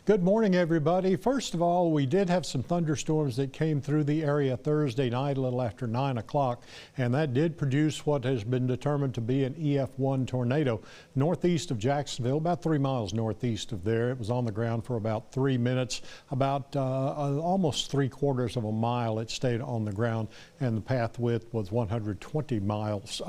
Good morning, everybody. First of all, we did have some thunderstorms that came through the area Thursday night a little after 9 o'clock, and that did produce what has been determined to be an EF1 tornado northeast of Jacksonville, about 3 miles northeast of there. It was on the ground for about 3 minutes, about almost 3/4 of a mile it stayed on the ground, and the path width was 120 miles,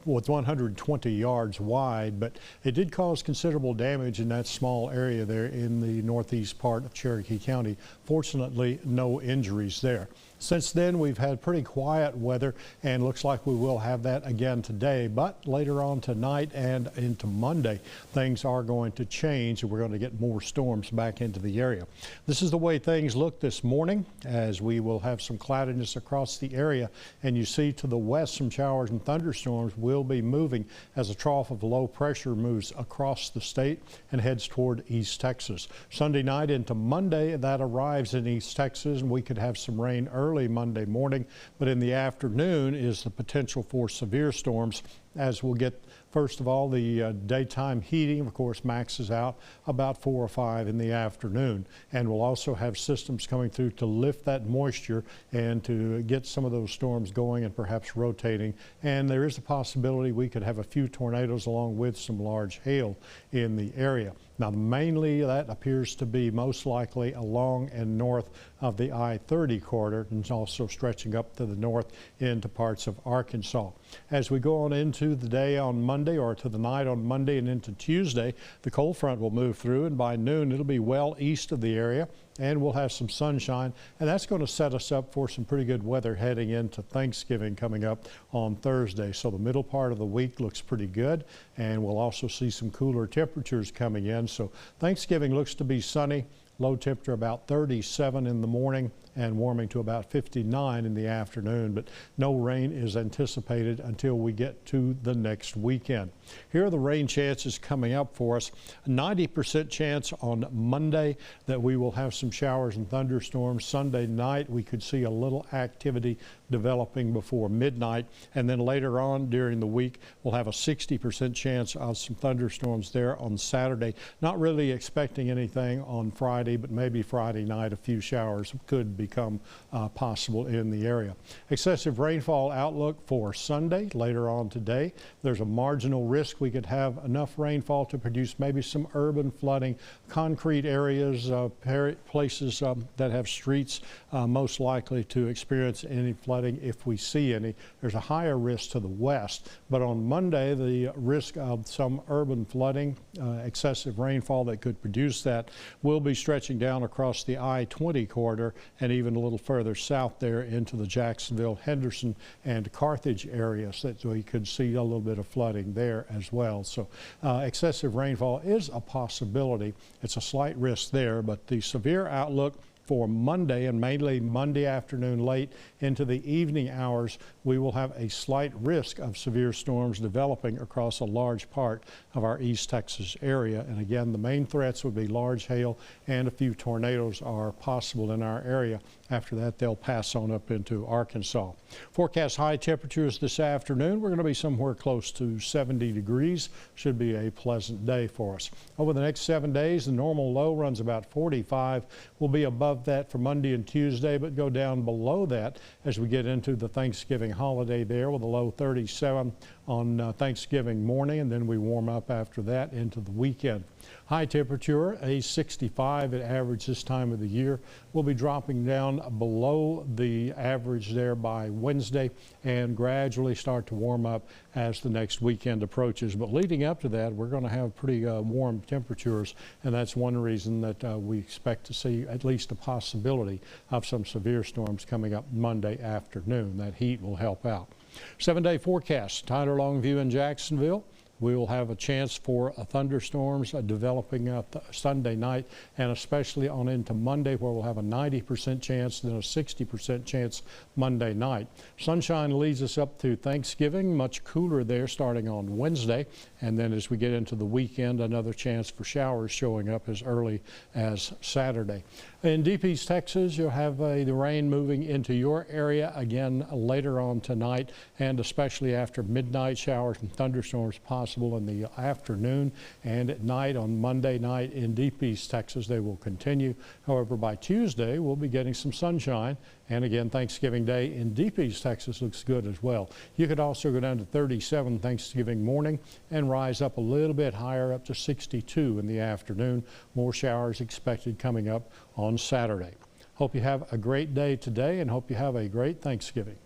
was 120 yards wide, but it did cause considerable damage in that small area there in the northeast part of Cherokee County. Fortunately, no injuries there. Since then, we've had pretty quiet weather, and looks like we will have that again today. But later on tonight and into Monday, things are going to change, and we're going to get more storms back into the area. This is the way things look this morning, as we will have some cloudiness across the area. And you see to the west, some showers and thunderstorms will be moving as a trough of low pressure moves across the state and heads toward East Texas. Sunday night into Monday, that arrives in East Texas, and we could have some rain early Monday morning, but in the afternoon is the potential for severe storms, as we'll get, first of all, the daytime heating, of course, maxes out about 4 or 5 in the afternoon. And we'll also have systems coming through to lift that moisture and to get some of those storms going and perhaps rotating. And there is a possibility we could have a few tornadoes along with some large hail in the area. Now, mainly that appears to be most likely along and north of the I-30 corridor, and also stretching up to the north into parts of Arkansas. As we go on into the day on Monday, or to the night on Monday and into Tuesday, the cold front will move through, and by noon it'll be well east of the area, and we'll have some sunshine, and that's going to set us up for some pretty good weather heading into Thanksgiving coming up on Thursday. So the middle part of the week looks pretty good, and we'll also see some cooler temperatures coming in. So Thanksgiving looks to be sunny, low temperature about 37 in the morning, and warming to about 59 in the afternoon, but no rain is anticipated until we get to the next weekend. Here are the rain chances coming up for us. A 90% chance on Monday that we will have some showers and thunderstorms. Sunday night we could see a little activity developing before midnight, and then later on during the week we'll have a 60% chance of some thunderstorms there on Saturday. Not really expecting anything on Friday, but maybe Friday night a few showers could become possible in the area. Excessive rainfall outlook for Sunday later on today. There's a marginal risk we could have enough rainfall to produce maybe some urban flooding, concrete areas, places that have streets most likely to experience any flooding if we see any. There's a higher risk to the west, but on Monday the risk of some urban flooding, excessive rainfall that could produce that, will be stretching down across the I-20 corridor and even a little further south there into the Jacksonville, Henderson, and Carthage areas, that we could see a little bit of flooding there as well. So excessive rainfall is a possibility. It's a slight risk there, but the severe outlook for Monday, and mainly Monday afternoon late into the evening hours, we will have a slight risk of severe storms developing across a large part of our East Texas area. And again, the main threats would be large hail, and a few tornadoes are possible in our area. After that, they'll pass on up into Arkansas. Forecast high temperatures this afternoon. We're going to be somewhere close to 70 degrees. Should be a pleasant day for us. Over the next 7 days, the normal low runs about 45. We'll be above that for Monday and Tuesday, but go down below that as we get into the Thanksgiving holiday there, with a low 37 on Thanksgiving morning, and then we warm up after that into the weekend. High temperature, a 65 at average this time of the year. We'll be dropping down below the average there by Wednesday and gradually start to warm up as the next weekend approaches. But leading up to that, we're going to have pretty warm temperatures, and that's one reason that we expect to see at least a possibility of some severe storms coming up Monday afternoon. That heat will help out. 7-day forecast, Tyler Longview in Jacksonville. We will have a chance for thunderstorms developing Sunday night, and especially on into Monday, where we'll have a 90% chance, then a 60% chance Monday night. Sunshine leads us up to Thanksgiving, much cooler there starting on Wednesday, and then as we get into the weekend, another chance for showers showing up as early as Saturday. In Deep East Texas, you'll have the rain moving into your area again later on tonight, and especially after midnight, showers and thunderstorms possible possible in the afternoon and at night. On Monday night in Deep East Texas, they will continue. However, by Tuesday, we'll be getting some sunshine. And again, Thanksgiving Day in Deep East Texas looks good as well. You could also go down to 37 Thanksgiving morning and rise up a little bit higher, up to 62 in the afternoon. More showers expected coming up on Saturday. Hope you have a great day today and hope you have a great Thanksgiving.